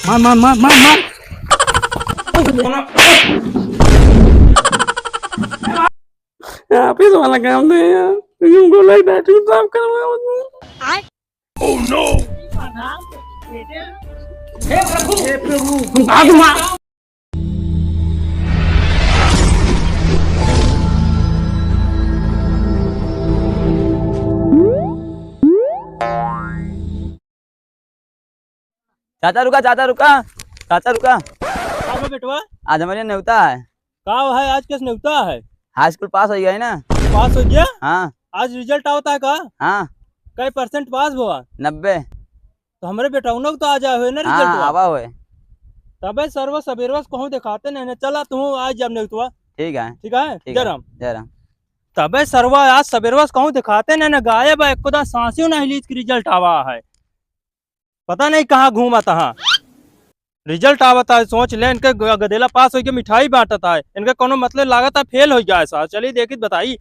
मार मार मार मार मार। ऑफिस वाला काम दे यार, तुमको लगता है ठीक साफ करवा। ओह नो, हे प्रभु भाग मार। चाचा रुका, चाचा रुका, चाचा रुका। का बेटवा आज हमारे न्योता है। का है आज किस नेवता है? हाई स्कूल पास हो गया है ना। पास हो गया? हाँ आज रिजल्ट आवता है का? हाँ। कई परसेंट पास हुआ? 90। तो हमारे बेटा उन लोग तो आ जाए हुए ना हाँ रिजल्ट आवा हुए। तबे सर्व सवेरवा कहूँ दिखाते नहीं चला तू आज जब नेवतवा ठीक है ठीक है जय राम। जय राम। तबे सर्वा आज सवेरवा कहूँ दिखाते नहीं गायब है खुदा सांसियों नहीं लीज की रिजल्ट आवा है। पता नहीं कहाँ घूमा तहाँ रिजल्ट आवता है। सोच ले इनके गदेला पास हो गया मिठाई बांटता है इनका कोनो मतलब लागत है फेल हो गया ऐसा। चलिए देखिए बताई।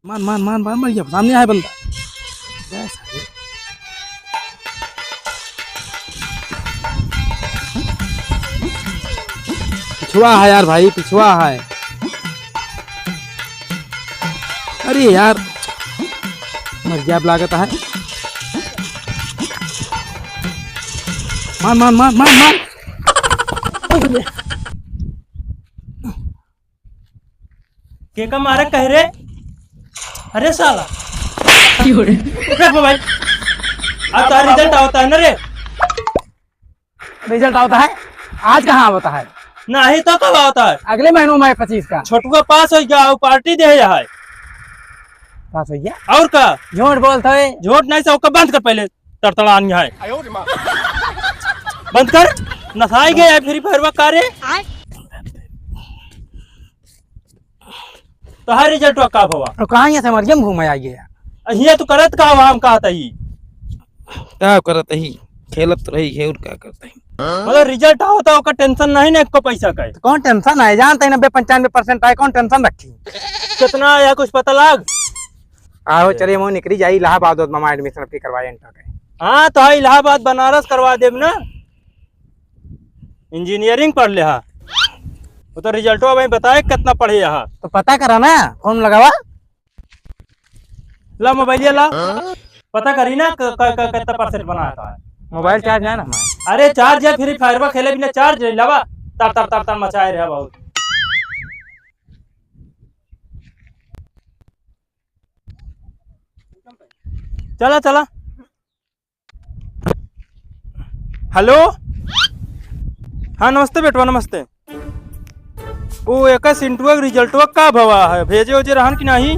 मार मार मार मार मार, ये सामने आया बंदा। पिछुआ है यार भाई, पिछुआ है। अरे यार मर गया लागत है। मार मार मार मार मार। के का मारे कह रे? अरे साला उठ मोबाइल। आज तार रिजल्ट आवता है ना रे? रिजल्ट आता है आज, कहाँ होता है? नहीं तो कब आता है? अगले महीनों में 25 का। छोटुआ पास हो गया और पार्टी दे है। पास हो गया और का झूठ बोलता है। झूठ नहीं से बंद कर पहले तड़तड़ान है बंद कर नसाई गया फ्री फायर कार्य। तो हर रिजल्ट का हुआ और कहाँ यहाँ से मरियम घूमे आ गया। ये तो करत का हम कहता ही क्या करत ही, खेलत रही है और क्या करते ही। मतलब रिजल्ट होता है टेंशन नहीं ना को पैसा का तो कौन टेंशन है, जानते हैं 90-95% आए, कौन टेंशन रखी। कितना या कुछ पता लग। आओ चलिए वो निकली जाई इलाहाबाद मामा एडमिशन अपनी करवाए इंटर के। हाँ तो हाँ इलाहाबाद बनारस करवा देव ना। इंजीनियरिंग पढ़ ले हा वो तो रिजल्ट भाई बताए कितना पढ़े यहाँ। तो पता करा ना, फोन लगावा। ला मोबाइल ला पता करी ना कितना परसेंट बनाता है। मोबाइल चार्ज है ना हमारे। अरे चार्ज है फ्री फायर खेले बिना चार्ज लवा तर तर तर तर मचाए रहा बहुत। चला चला। हेलो हाँ नमस्ते बेटवा नमस्ते। वो एक सिंटुआ रिजल्टवा का भवा है भेजे उजे रहन की नहीं?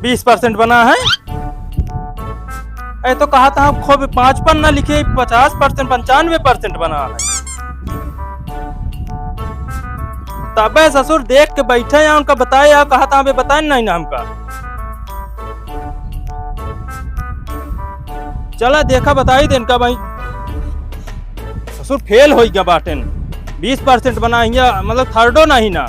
20% बना है। ऐ तो कहा था खूब 5 पर ना लिखे 50% 95% बना है। तबे ससुर देख के बैठे या उनका बताए या कहा था हमें बताए नहीं ना हमका। चला देखा बताई दे इनका भाई ससुर फेल हो गया बाटेन 20% बना मतलब थर्डो नहीं ना।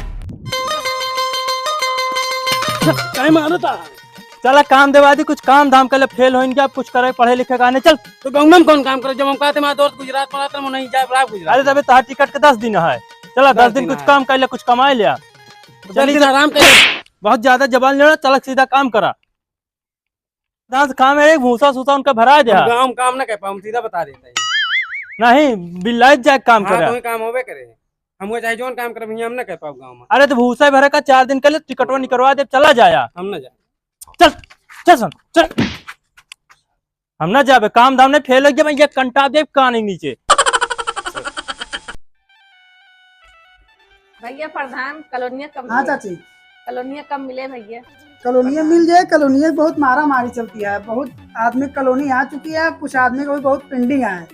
चला काम देवा दी कुछ काम धाम कर ले फेल हो गया कुछ करे पढ़े लिखे का नहीं। चल तो गाँव में कौन काम करे, जब हम कहते हमारा दोस्त गुजरात पढ़ा था नहीं जाए गुजरात। अरे तबे तार टिकट के 10 दिन है। चला 10 दिन कुछ काम कर ले कुछ कमाए लिया। चलिए आराम कर। बहुत ज्यादा जबान लेना चल सीधा काम करा। काम है भूसा सूसा उनका भरा दे। गाँव काम ना कह पाओ, हम सीधा बता देते हैं। नहीं बिल्लाइत जाए काम हाँ, करे। तो काम होबे करे हम चाहे जोन काम करे भैया हम ना कह पाओ गाँव में। अरे तो भूसा भरे का 4 दिन के लिए टिकटवा निकलवा दे चला जाया। हम ना जाए। चल चल सुन चल हम ना जाबे काम धाम ने फेल हो गया मैं ये कंटा दे कान नीचे। भैया प्रधान कॉलोनिया कब हाँ चाची कॉलोनिया कब मिले भैया? कॉलोनिया मिल जाए। कॉलोनिया बहुत मारा मारी चलती है, बहुत आदमी कॉलोनी आ चुकी है, कुछ आदमी को भी बहुत पेंडिंग है।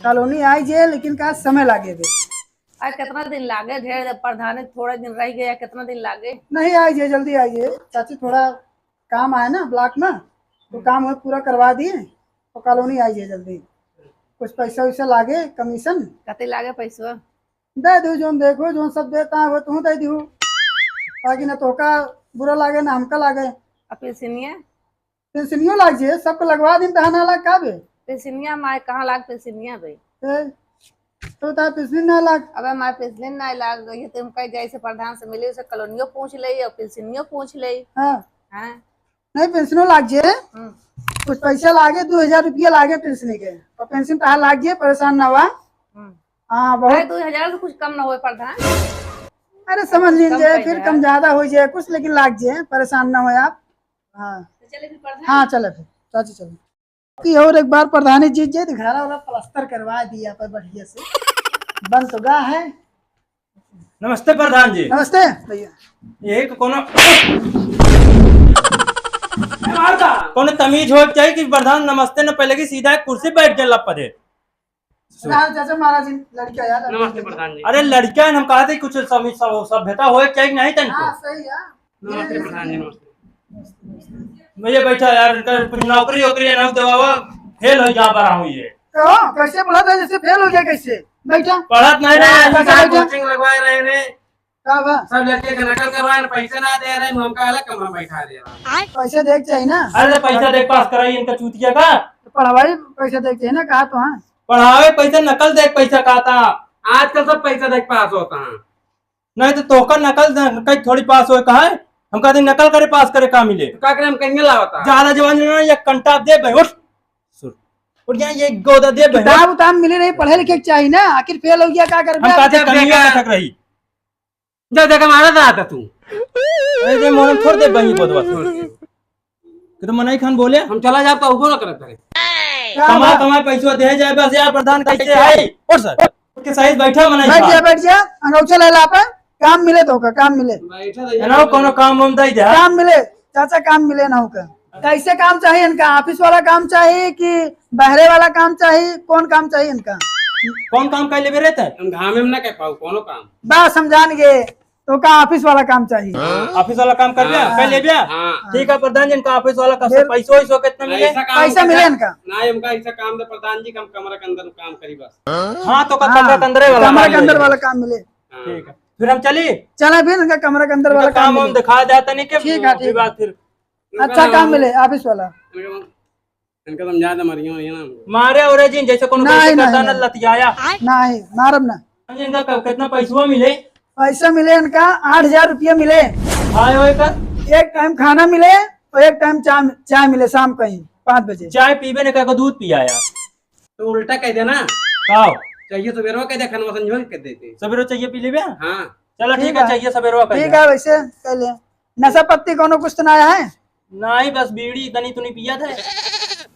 कॉलोनी आई जाए लेकिन का समय लागे थे। आज कितना दिन लागे? ढेर प्रधान थोड़ा दिन रह गया कितना दिन लागे? नहीं आई जाए, जल्दी आई जाए चाची। थोड़ा काम आया ना ब्लॉक में तो काम वो पूरा करवा दिए तो कॉलोनी आई जाए जल्दी। कुछ पैसा वैसा लागे कमीशन कते लागे पैसा? दे दो जो देखो जो सब देता है वो तुम दे दू ताकि ना तोका बुरा लागे ना हमका लागे। अपनी सीनियर पेंशनियों लाग जाए सबको लगवा दिन तहा ना लग का बे। पेसिनिया माय कहाँ लाग पेसिनिया भाई? तो ता पिछली ना लाग। अबे माय पिछले ना लाग गई तुम कहीं जैसे प्रधान से मिले उसे कॉलोनियो पूछ ले और पेसिनियो पूछ ले। हाँ हैं? नहीं पेंशनो लाग जे, हम्म। कुछ पैसा लागे 2000 रुपया लागे पेंशन के, और पेंशन कहा लाग जे, परेशान ना हुआ। हाँ अरे बहुत। 2000 से कुछ कम ना हो प्रधान। अरे समझ कम लीजिए पैसा फिर है। कम ज्यादा हो जाए कुछ, लेकिन लाग जे, परेशान ना हो आप। हाँ चले फिर प्रधान। हाँ चले फिर चाची चलो कि और एक बार प्रधानी जीत जाए तो घरा वाला प्लास्टर करवा दिया पर बढ़िया से बन तो गा है। नमस्ते प्रधान जी। नमस्ते भैया। एक कोनो कोनो तमीज हो चाहिए कि प्रधान नमस्ते न पहले की सीधा एक कुर्सी बैठ के लप पड़े। चाचा महाराज लड़का यार। नमस्ते प्रधान जी। अरे लड़कियां हम कहा थे कुछ सभ्यता हो चाहिए कि नहीं हाँ तनिको। सही है। नमस्ते प्रधान जी। नमस्ते। मुझे बैठा यार कुछ नौकरी वोकरी ना दवा फेल हो जा रहा हूँ ये। तो कैसे पढ़ा था जैसे फेल हो गया कैसे बैठा? पढ़त नहीं रहे कोचिंग लगवा रहे ने, क्या बा? सब लड़के का नकल करवाए, पैसे ना दे रहे, हमका अलग कमरा में बैठा दे रहा। पैसे देख चाहिए ना, अरे पैसा देख पास कराई इनका चूतिया का। तो पढ़वाई पैसे देख चाहिए ना, कहा तो हाँ। पढ़ावे पैसा नकल देख पैसा कहता। आजकल सब पैसा देख पास होता है। नहीं तो तोकर नकल कहीं थोड़ी पास हो कहा है। हम कहते नकल करे पास करे का मिले। तो क्या करें, हम कहीं लावता है। ज्यादा जवान ये कंटा दे भाई उठ उठ यहाँ ये गोदा दे भाई। किताब उताब मिले नहीं, पढ़े लिखे चाहिए ना, आखिर फेल हो गया क्या कर हम कहते कमियां अटक रही। जब देखा मारा था आता तू। अरे जे मोहन छोड़ दे बही बोदवा छोड़ के। कि तो मनाई खान बोले हम चला जाता उगो ना करत करे। कमा कमा पैसा दे जाए बस यार प्रधान कैसे है। उठ सर उठ के सही बैठा मनाई बैठ जा अंगौछा ले ला पे, काम मिले तो का काम मिले बैठा था ना कोनो काम हम दे दे। काम मिले चाचा, काम मिले ना होकर। कैसे काम चाहिए इनका? ऑफिस वाला काम चाहिए कि बहरे वाला काम चाहिए? कौन काम चाहिए इनका? कौन काम कर ले रहता है? हम घामे में ना कह पाऊ कोनो काम। बस समझान गए तो का ऑफिस वाला काम चाहिए। ऑफिस वाला काम कर लिया कर ले बिया। हाँ। ठीक है प्रधान जी इनका ऑफिस वाला का पैसा वैसा कितना मिले? ऐसा काम पैसा मिले इनका? ना हमका ऐसा काम दे प्रधान जी, हम कमरा के अंदर काम करी बस। हाँ तो कमरा के अंदर वाला कमरा के अंदर वाला काम मिले। ठीक है फिर हम चली चला फिर इनका कमरा के अंदर वाला काम काम हम मिले। दिखा जाता नहीं कि ठीक है, ठीक है। फिर अच्छा काम मिले ऑफिस वाला। इनका तुम ज्यादा मरियो नहीं ना। मारे और जी जैसे कोनो नहीं, कैसे करता नहीं, न लतियाया। नहीं मारब ना। इनका कितना पैसा मिले? पैसा मिले इनका 8000 रुपया मिले। आए होए कर एक टाइम खाना मिले और एक टाइम चाय मिले शाम कहीं 5 बजे। चाय पीबे ने का दूध पियाया तो उल्टा कह देना, काओ चाहिए तो बेरवा कह दे, खनवा संजोल कह देते। सवेरे चाहिए पी ले बिया। हाँ चलो ठीक ठीक है है। चाहिए सवेरे का ठीक है वैसे कह ले। नशा पत्ती कोनो कुछ तो ना आया है? नहीं बस बीड़ी तनी तुनी पिया था।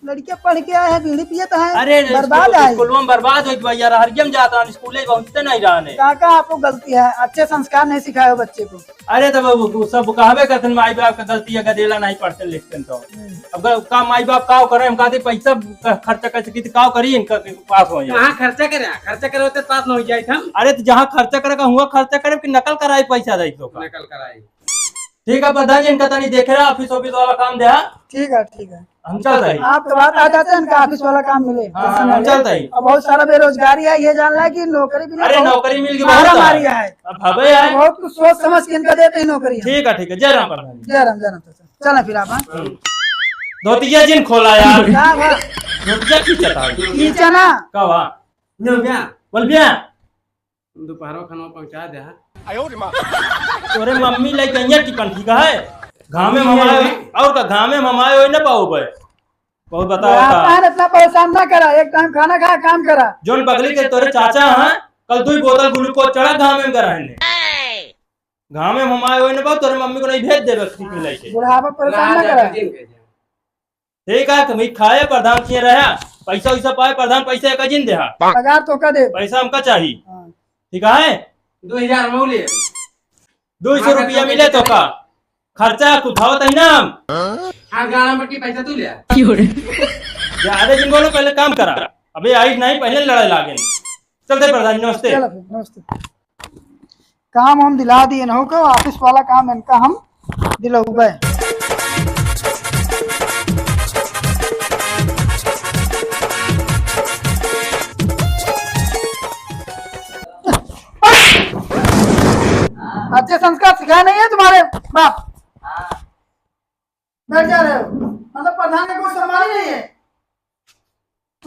लड़के पढ़ के आए हैं बीड़ी पिए तो है अरे बर्बाद है। स्कूल में बर्बाद हो भैया हरियम जाता स्कूले पहुंचते नहीं रहने। काका आपको गलती है, अच्छे संस्कार नहीं सिखाए हो बच्चे को। अरे तो वो सब कहवे करते माई बाप का गलती है गदेला नहीं पढ़ते लिखते तो अब का माई बाप काव करे हम कहते पैसा खर्चा कर सकी काव करी इनका पास हो जाए। हाँ खर्चा करे, खर्चा करे होते पास न हो जाए हम। अरे तो जहाँ खर्चा करे का हुआ खर्चा करे कि नकल कराई पैसा दे तो का। नकल कराई। ठीक है प्रधान जी इनका तनी देखे रहा ऑफिस वाला काम दे। ठीक है हम चल रही। आपके बात आ जाते हैं इनका ऑफिस वाला काम मिले। हम चलते ही। और बहुत सारा बेरोजगारी है, ये जानना है कि नौकरी भी अरे नौकरी मिल गई मारा बहुत मारी है। अब हवे है। बहुत कुछ सोच समझ के इनका देते हैं नौकरी। ठीक है जय राम प्रधान जी। जय राम चला फिर आप। हाँ? धोतिया जिन खोला यार। क्या बा? धोतिया खींचता है खींचा ना कवा नो क्या बोल बिया दोपहर खाना पहुंचा दे। तोरे मम्मी लाइक અહીંયા टिकन ठीक है घामे ममाए और का घामे ममाए होय ना पाऊ बे बहुत बताओ आता है इतना परेशान ना करा, एक टाइम खाना खा काम करा। जोन बगली के तोरे चाचा हैं कल 2 बोतल ग्लूकोज चढ़ा घामे में कराने घामे ममाए होय ना पाऊ तोरे मम्मी को नहीं भेज देबे ठीक मिले के बुढ़ापा परेशान ना करा। ठीक है कमी खाए प्रधान किए रहा पैसा वैसा पाए प्रधान पैसा का जिन दे पगार तो का दे। पैसा हमका चाहिए हाँ। ठीक है 2000 मौली 200 रुपया मिले तो का खर्चा उठावत है ना हम। हाँ गाना मट्टी पैसा तू ले। ज्यादा दिन बोलो पहले काम करा अबे आई नहीं पहले लड़ाई लागे चलते प्रधान नमस्ते। चलो फिर नमस्ते। काम हम दिला दिए न हो का, ऑफिस वाला काम इनका हम दिलौबे। अच्छे संस्कार सिखाए नहीं है तुम्हारे बाप? बैठ जा रहे हो मतलब प्रधान ने कोई सम्मान ही नहीं है।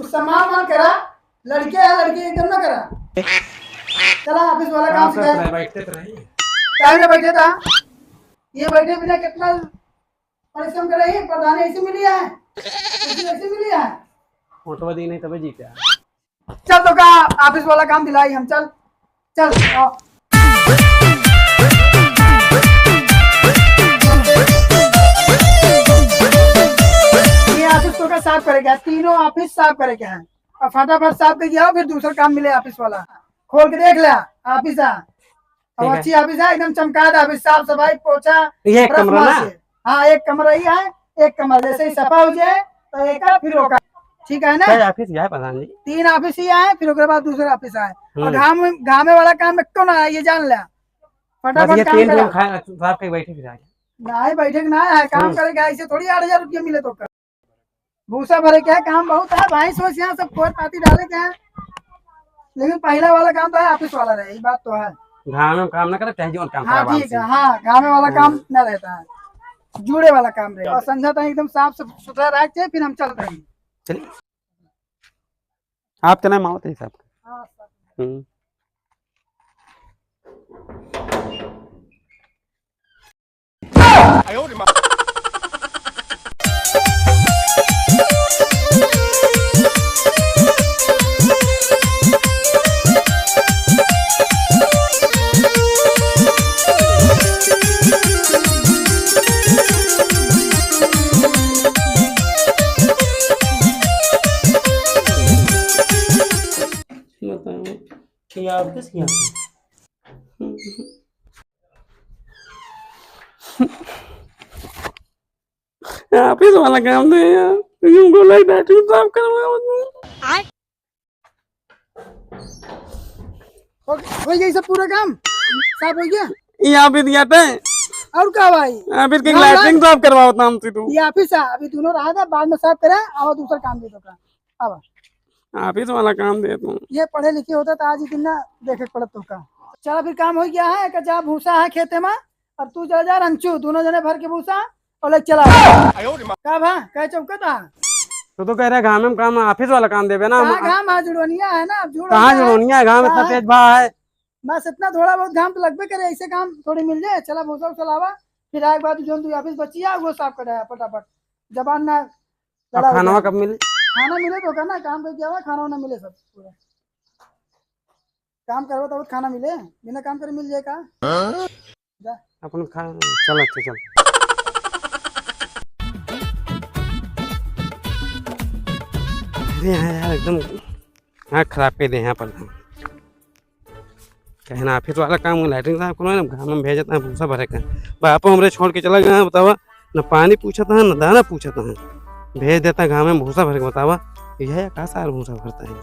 कुछ सम्मान करा, लड़के है लड़की एकदम ना करा। चला ऑफिस वाला काम से बैठते तो रही क्या में बैठे था, ये बैठे बिना कितना परिश्रम कर रही है। प्रधान ऐसे मिली है, ऐसे मिली है। फोटो दी नहीं तभी जीते। चल तो का ऑफिस वाला काम दिलाई हम। चल चल आओ। ये ऑफिस तो का साफ करेगा, तीनों ऑफिस साफ करेगा है और फटाफट साफ कर दिया। फिर दूसरा काम मिले ऑफिस वाला, खोल के देख लिया ऑफिस है और अच्छी ऑफिस है, एकदम चमकाद ऑफिस, साफ सफाई पोछा। ये एक कमरा ना? हाँ एक कमरा ही है, एक कमरा जैसे ही सफा हो जाए तो एक फिर होगा, ठीक है ना। क्या ऑफिस है प्रधान जी? 3 ऑफिस ही आए, फिर उसके बाद दूसरा ऑफिस आए। और घामे वाला काम में क्यों ना आए ये जान लिया। फटाफट काम करा। साहब कहीं बैठे फिर आगे नहीं बैठे ना है, काम करेगा ऐसे थोड़ी 8,000 रुपया मिले तो कर। भूसा भरे क्या है, काम बहुत है भाई, सोच यहाँ सब खोद पाती डाले क्या है, लेकिन पहला वाला काम तो है ऑफिस वाला रहे, ये बात तो है। घाम में काम ना करे चाहे जो काम हाँ ठीक है, हाँ घामे वाला काम न रहता है, जुड़े वाला काम रहे। और संझा तक एकदम साफ सुथरा रखे, फिर हम चलते हैं। चलिए आप चला माओ तेरे साहब। ऑफिस वाला काम दे यार, यूं को लाइट बैटरी साफ करवा। हो गया सब पूरा काम साफ हो गया। ये ऑफिस दिया था और क्या भाई, ऑफिस की लाइटिंग साफ करवाओ था हमसे तू। ये ऑफिस है, अभी दोनों रहा था, बाद में साफ करे और दूसरा काम दे दो का। अब ऑफिस वाला काम दे तू। ये पढ़े लिखे होता तो आज ही दिन ना देखे पड़त तो का। चला फिर काम हो गया है, एक जा भूसा है खेते में और तू चला जा रंचू, दोनों जने भर के भूसा और लेके चला का भा कह चौका था। तो कह रहे घाम में काम ऑफिस वाला काम देवे ना। घाम है जुड़वनिया है ना, कहाँ जुड़ोनिया है, घाम इतना तेज भा है। बस इतना थोड़ा बहुत घाम तो लगभग करे, ऐसे काम थोड़ी मिल जाए। चला भूसा चलावा, फिर आए बाद जो तू ऑफिस बची है वो साफ कराया फटाफट, जबान ना खाना कब मिले? खाना मिले तो करना, काम कर क्या हुआ, खाना वाना मिले सब पूरा। काम करो तब खाना मिले, बिना काम करे मिल जाए का। जा अपन खा चल अच्छा चल। यार एकदम हाँ खराब पे दे यहाँ पर कहना ऑफिस वाला काम लैटरिन साहब को ना घाम में भेजता है भूसा भरे का। बाप हमरे छोड़ के चला गया, बतावा न पानी पूछा था न दाना पूछा था, भेज देता घाम में भूसा भर के। बतावा यह का साल भूसा भरता है।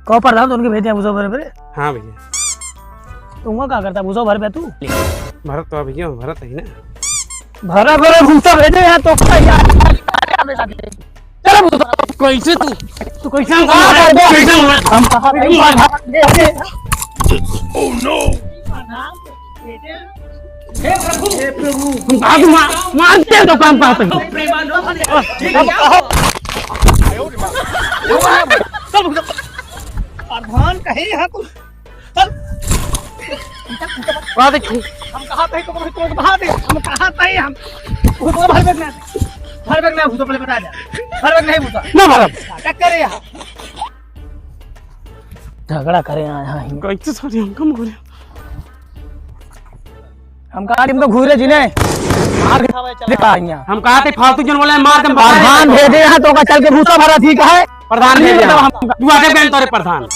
कहो प्रधान तो उनके भेजे भूसा भरे भरे। हाँ भैया। तुम क्या करता भूसा भर पे तू? भरत तो भैया भरत ही ना, भरा भरा भूसा भेजे यहाँ तो चलो भूसा कैसे तू कैसे हम ओह नो हे प्रभु मानते तो काम पाते प्रधान कहे यहाँ तू हम कहा थे तो कहा थे हम कहा थे हम भूसा भर बैग ना भूसा पहले बता जा भर बैग नहीं भूसा ना भरत क्या करे यहाँ झगड़ा करे यहाँ कैसे सॉरी हमको मोरे हम कहा तुम तो घूरे जिने मार के हम कहा थे फालतू जन बोले मार के प्रधान भेजे यहाँ तो का चल के भूसा भरा ठीक है। प्रधान भेजे तू आके गए तोरे प्रधान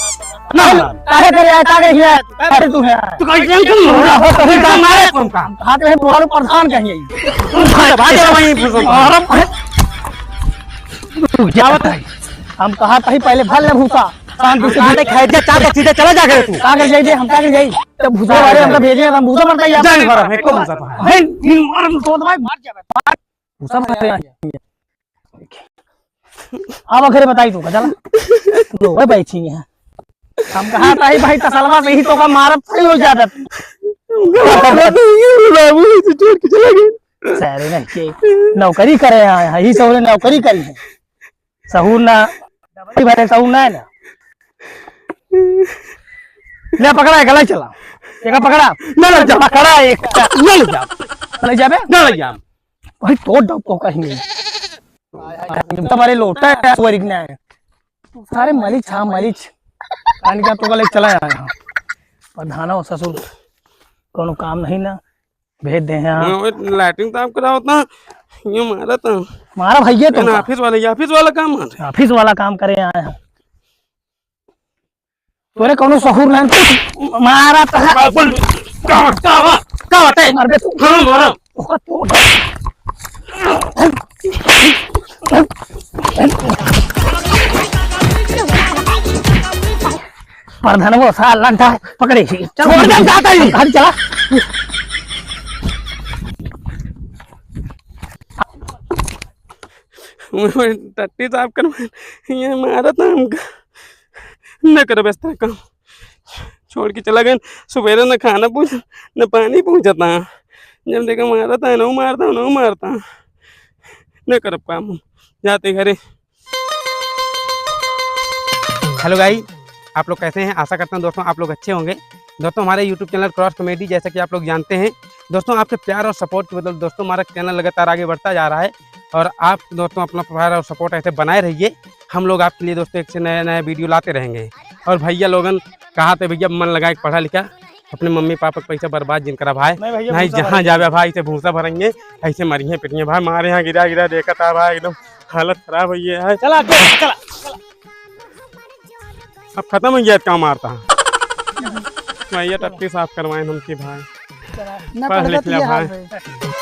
ना काहे करे आता के हिया अरे तू है तू कैसे तुम हो कभी काम मारे तुम काम हाथ में बोलो प्रधान कहिए भाग वहीं भूसा क्या बता हम कहा था पहले भल न भूसा शांति से बैठे खाए जा चाचा सीधे चला जा कर तू का कर जाइए हम का कर जाइए तो भूसा वाले हमका भेजे हम भूसा मरता है जाने भरा है को भूसा है मार तो भाई मार जावे भूसा मर अब आखिर बताई तू चला तो भाई बैठी है हम कहा था भाई तसलवा से ही तो का मारत सही हो जाता बाबू इसे छोड़ के चला गया। सारे नहीं के नौकरी करे हैं ही सब ने नौकरी करी है सहूर ना भरे सहूर ना है ना ले पकड़ा है गला चला एक पकड़ा ना ले जा पकड़ा एक ना ले जा ले जाबे ना ले जा भाई तो डब्बो कहीं तुम्हारे लोटा है वरिक ना है सारे मलिच हां मलिच कान का तो गले चला आया प्रधाना ससुर कोनो काम नहीं ना भेज दे हैं लैट्रिन साफ करा होता ये मारा था मारा भैया तो ऑफिस वाला काम है। ऑफिस वाला काम करे आए हैं तोरे कोनो सहूर नहीं मारा तो का होता है मार बे तू हां मारा ओका तो प्रधान वो साल लंटा पकड़े छोड़ दे जाता ही हट चला टट्टी साफ करवा ये मारा था हमका न करो बस तेरा काम छोड़ के चला गया। सवेरे न खाना पूछा न पानी पूछा था जब देखा मारा था न मारता न करो काम जाते घरे। हेलो गाइस, आप लोग कैसे हैं? आशा करता हूं दोस्तों आप लोग अच्छे होंगे। दोस्तों हमारे यूट्यूब चैनल क्रॉस कॉमेडी जैसा कि आप लोग जानते हैं दोस्तों, आपके प्यार और सपोर्ट की बदौलत दोस्तों हमारा चैनल लगातार आगे बढ़ता जा रहा है और आप दोस्तों अपना प्यार और सपोर्ट ऐसे बनाए रहिए। हम लोग आपके लिए दोस्तों एक से नया वीडियो लाते रहेंगे। और भैया लोगन कहा थे भैया मन लगाए पढ़ा लिखा अपने मम्मी पापा का पैसा बर्बाद जिन करा भाई नहीं जहाँ जावे भाई से भूसा भरेंगे ऐसे मरिए पिटिए भाई। हमारे यहाँ गिरा देखा था भाई एकदम हालत खराब हुई है। चला चला अब खत्म हो गया काम मारता भैया टट्टी साफ करवाए हम की भाई ना पढ़ लिख लिया ये हाल भाई। है।